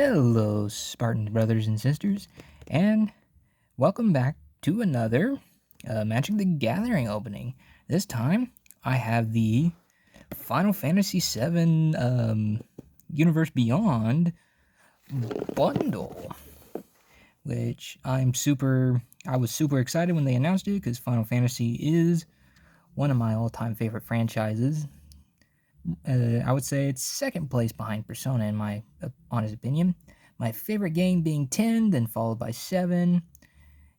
Hello, Spartan brothers and sisters, and welcome back to another Magic the Gathering opening. This time, I have the Final Fantasy VII Universe Beyond bundle, which I was super excited when they announced it because Final Fantasy is one of my all-time favorite franchises. I would say it's second place behind Persona in my honest opinion. My favorite game being 10, then followed by 7,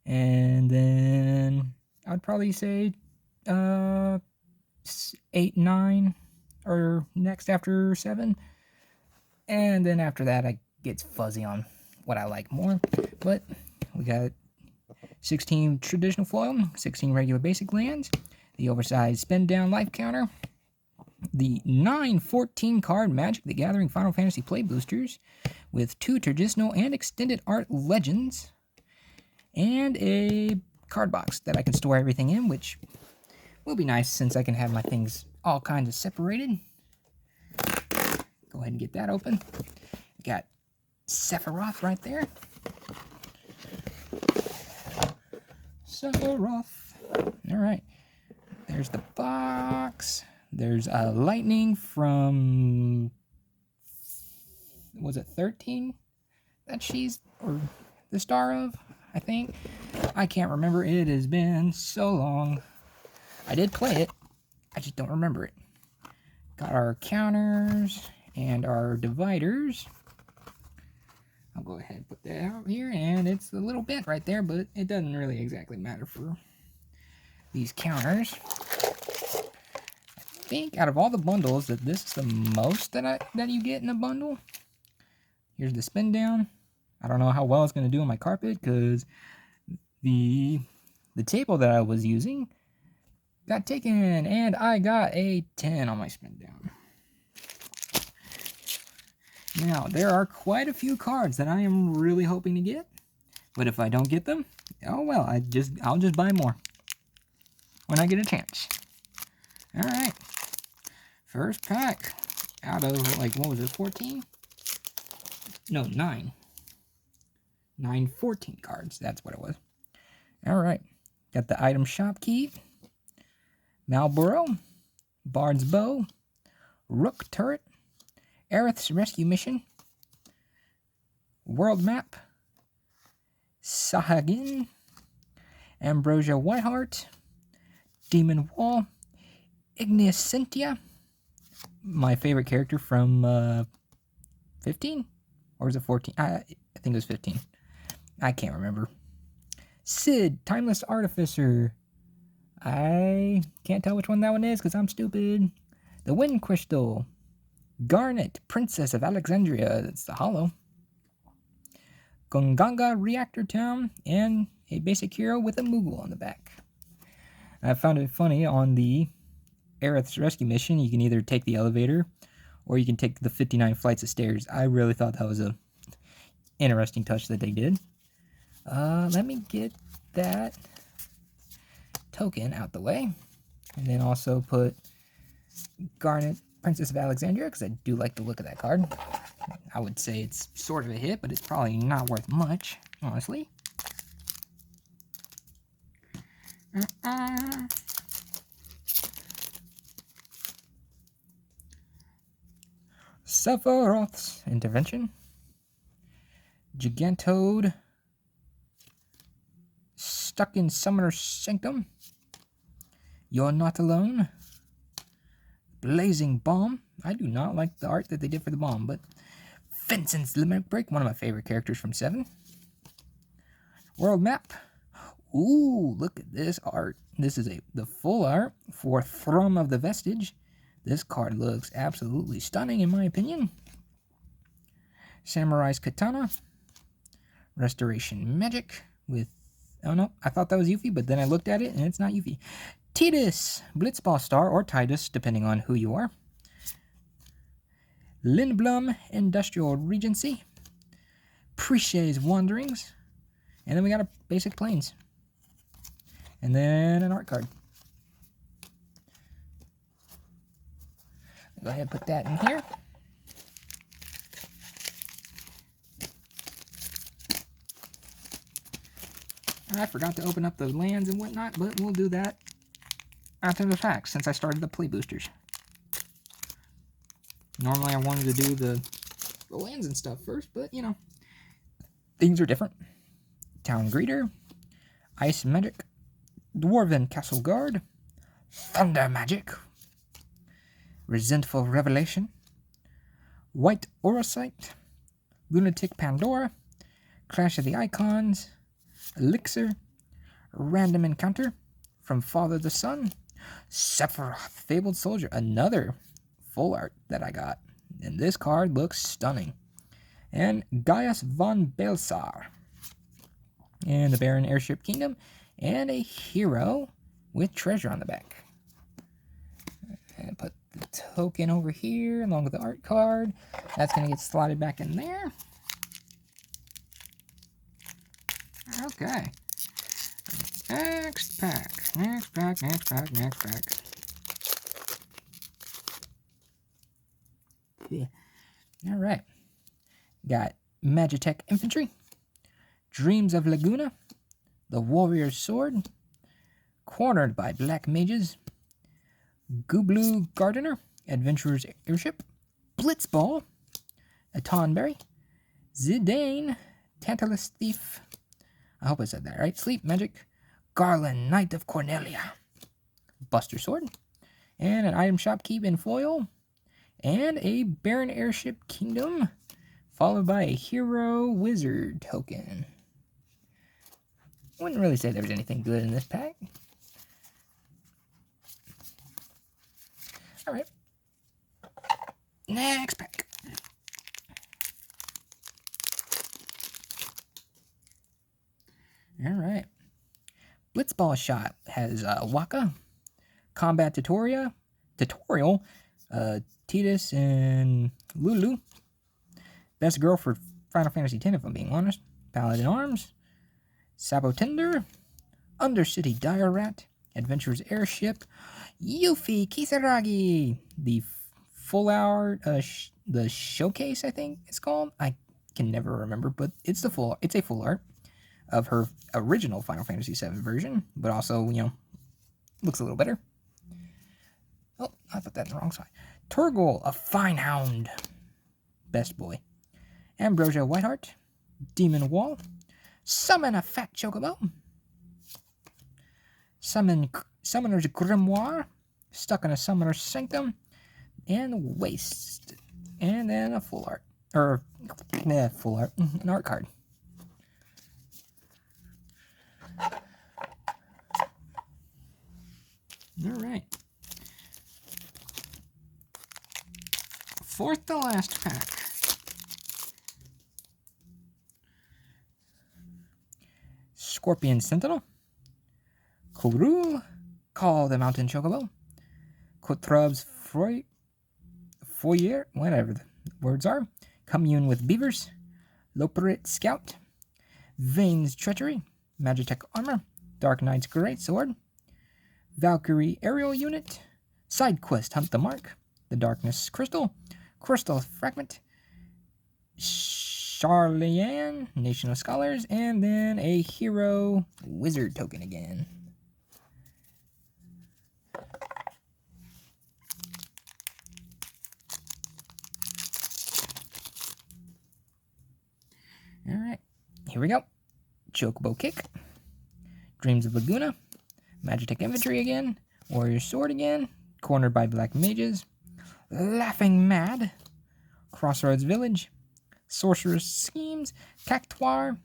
and then I'd probably say 8, 9, or next after 7. And then after that, I get fuzzy on what I like more. But we got 16 traditional foil, 16 regular basic lands, the oversized spin down life counter, the 9-14 card Magic the Gathering Final Fantasy Play Boosters with 2 traditional and extended art legends, and a card box that I can store everything in, which will be nice since I can have my things all kinds of separated. Go ahead and get that open. Got Sephiroth right there. Sephiroth. All right. There's the box. There's lightning from, was it 13 that she's, or the star of, I think. I can't remember. It has been so long. I did play it. I just don't remember it. Got our counters and our dividers. I'll go ahead and put that out here, and it's a little bent right there, but it doesn't really exactly matter for these counters. I think out of all the bundles that this is the most that you get in a bundle. Here's the spin down. I don't know how well it's going to do on my carpet because the table that I was using got taken, and I got a 10 on my spin down. Now, there are quite a few cards that I am really hoping to get, but if I don't get them, oh well, I'll just buy more when I get a chance. All right. First pack out of, like, what was it, 14? No, 9. 14 cards. That's what it was. All right. Got the item shop key, Malboro, Bard's Bow, Rook Turret, Aerith's Rescue Mission, World Map, Sahagin, Ambrosia Whiteheart, Demon Wall, Igneous Cynthia, my favorite character from 15? Or was it 14? I think it was 15. I can't remember. Sid, Timeless Artificer. I can't tell which one that one is because I'm stupid. The Wind Crystal. Garnet, Princess of Alexandria. That's the holo. Gonganga Reactor Town. And a basic hero with a Moogle on the back. I found it funny on the Aerith's Rescue Mission. You can either take the elevator or you can take the 59 flights of stairs. I really thought that was a interesting touch that they did. Let me get that token out the way. And then also put Garnet, Princess of Alexandria, because I do like the look of that card. I would say it's sort of a hit, but it's probably not worth much, honestly. Sephiroth's Intervention. Gigantode. Stuck in Summoner's Sanctum. You're Not Alone. Blazing Bomb. I do not like the art that they did for the bomb, but Vincent's Limit Break, one of my favorite characters from 7. World Map. Ooh, look at this art. This is the full art for Thrum of the Vestige. This card looks absolutely stunning in my opinion. Samurai's Katana. Restoration Magic with, oh no, I thought that was Yuffie, but then I looked at it and it's not Yuffie. Tidus, Blitzball Star, or Tidus, depending on who you are. Lindblum, Industrial Regency. Prichet's Wanderings. And then we got a basic Plains. And then an art card. Go ahead and put that in here. I forgot to open up the lands and whatnot, but we'll do that after the fact, since I started the play boosters. Normally I wanted to do the lands and stuff first, but, you know, things are different. Town Greeter, Ice Magic, Dwarven Castle Guard, Thunder Magic, Resentful Revelation, White Orosite, Lunatic Pandora, Clash of the Icons, Elixir, Random Encounter, From Father to Son, Sephiroth, Fabled Soldier, another full art that I got. And this card looks stunning. And Gaius von Belsar. And the Baron Airship Kingdom. And a hero with treasure on the back. And put the token over here along with the art card. That's going to get slotted back in there. Okay. Next pack. Next pack, next pack, next pack. Yeah. Alright. Got Magitech Infantry, Dreams of Laguna, the Warrior's Sword, Cornered by Black Mages, Gooblu Gardener, Adventurer's Airship, Blitzball, a Tonberry, Zidane, Tantalus Thief, I hope I said that right, Sleep Magic, Garland, Knight of Cornelia, Buster Sword, and an item shop keep in foil, and a Baron Airship Kingdom, followed by a Hero Wizard token. Wouldn't really say there was anything good in this pack. Alright. Next pack. Alright. Blitzball Shot has Waka, Combat Tutorial, Titus, and Lulu. Best girl for Final Fantasy X, if I'm being honest. Paladin Arms, Sabotender, Undercity Dire Rat, Adventurer's Airship, Yuffie Kisaragi, the full art, the showcase, I think it's called. I can never remember, but it's a full art of her original Final Fantasy VII version, but also, you know, looks a little better. Oh, I put that in the wrong side. Turgle, a Fine Hound, best boy. Ambrosia Whiteheart, Demon Wall, Summon a Fat Chocobo, Summoner's Grimoire, Stuck in a Summoner's Sanctum, and Waste. And then a full art. An art card. Alright. Fourth to last pack. Scorpion Sentinel, Korul, Call the Mountain Chocobo, Kotrub's Foyer, whatever the words are, Commune with Beavers, Loperit Scout, Vane's Treachery, Magitech Armor, Dark Knight's Greatsword, Valkyrie Aerial Unit, Side Quest Hunt the Mark, the Darkness Crystal, Crystal Fragment, Charlian, Nation of Scholars, and then a Hero Wizard token again. Alright, here we go. Chocobo Kick, Dreams of Laguna, Magitech Infantry again, Warrior's Sword again, Cornered by Black Mages, Laughing Mad, Crossroads Village, Sorcerer's Schemes, Cactuar,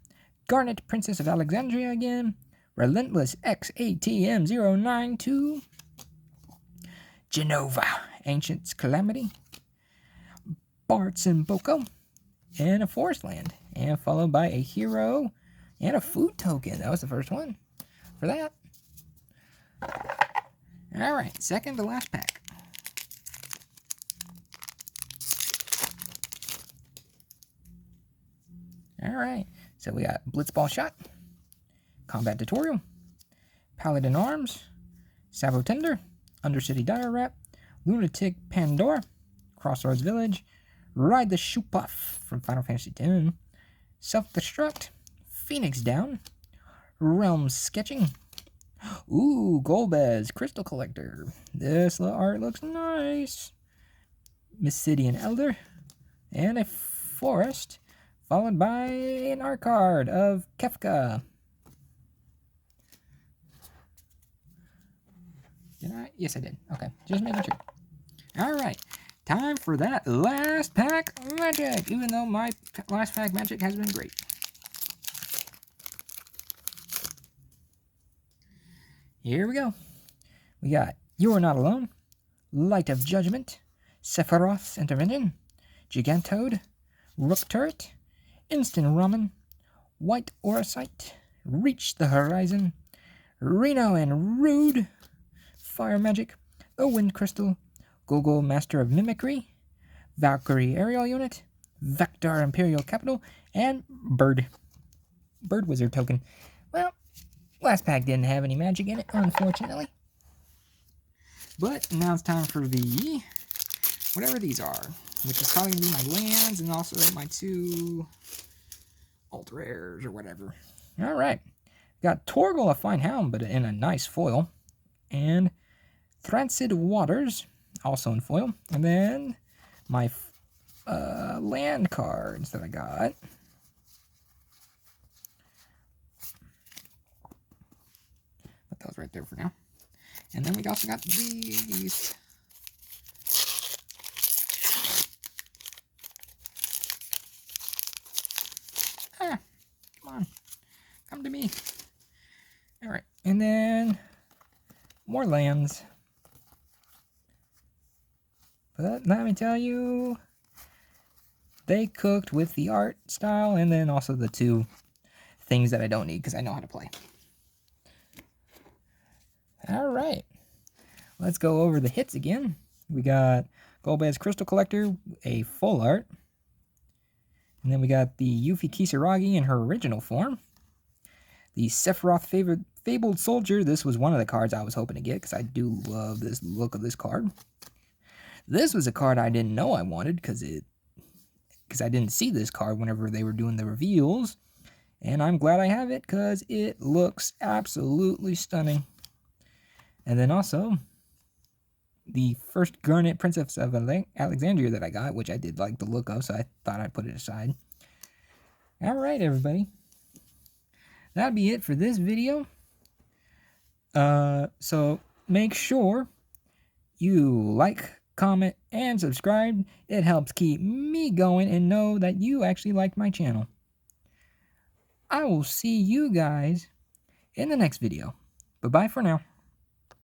Garnet Princess of Alexandria again, Relentless XATM092, Genova, Ancient's Calamity, Bart's and Boko, and a Forest Land, and followed by a hero and a food token. That was the first one for that. Alright, second to last pack. Alright, so we got Blitzball Shot, Combat Tutorial, Paladin Arms, Sabotender, Undercity Dire Rat, Lunatic Pandora, Crossroads Village, Ride the Shoepuff from Final Fantasy X, Self-Destruct, Phoenix Down, Realm Sketching. Ooh, Golbez Crystal Collector. This art looks nice. Mysidian Elder. And a forest, followed by an art card of Kefka. Did I? Yes, I did. Okay, just making sure. Alright, time for that last pack magic, even though my last pack magic has been great. Here we go. We got You're Not Alone, Light of Judgment, Sephiroth's Intervention, Gigantoad, Rook Turret, Instant Ramen, White Auracite, Reach the Horizon, Reno and Rude, Fire Magic, a Wind Crystal, Gogo Master of Mimicry, Valkyrie Aerial Unit, Vector Imperial Capital, and Bird Wizard Token. Well, last pack didn't have any magic in it, unfortunately. But now it's time for the, whatever these are, which is probably going to be my lands and also my 2 ultra rares or whatever. Alright. Got Torgal, a fine hound, but in a nice foil. And Thrancid Waters, also in foil. And then my land cards that I got. Put those right there for now. And then we also got these. Ah, come on. Come to me. Alright, and then more lands. But let me tell you, they cooked with the art style and then also the 2 things that I don't need because I know how to play. Alright, let's go over the hits again. We got Golbez Crystal Collector, a full art. And then we got the Yuffie Kisaragi in her original form. The Sephiroth Fabled Soldier. This was one of the cards I was hoping to get because I do love this look of this card. This was a card I didn't know I wanted because I didn't see this card whenever they were doing the reveals. And I'm glad I have it because it looks absolutely stunning. And then also, the first Garnet Princess of Alexandria that I got, which I did like the look of, so I thought I'd put it aside. Alright, everybody. That'll be it for this video. So make sure you like, comment, and subscribe. It helps keep me going and know that you actually like my channel. I will see you guys in the next video. Bye-bye for now.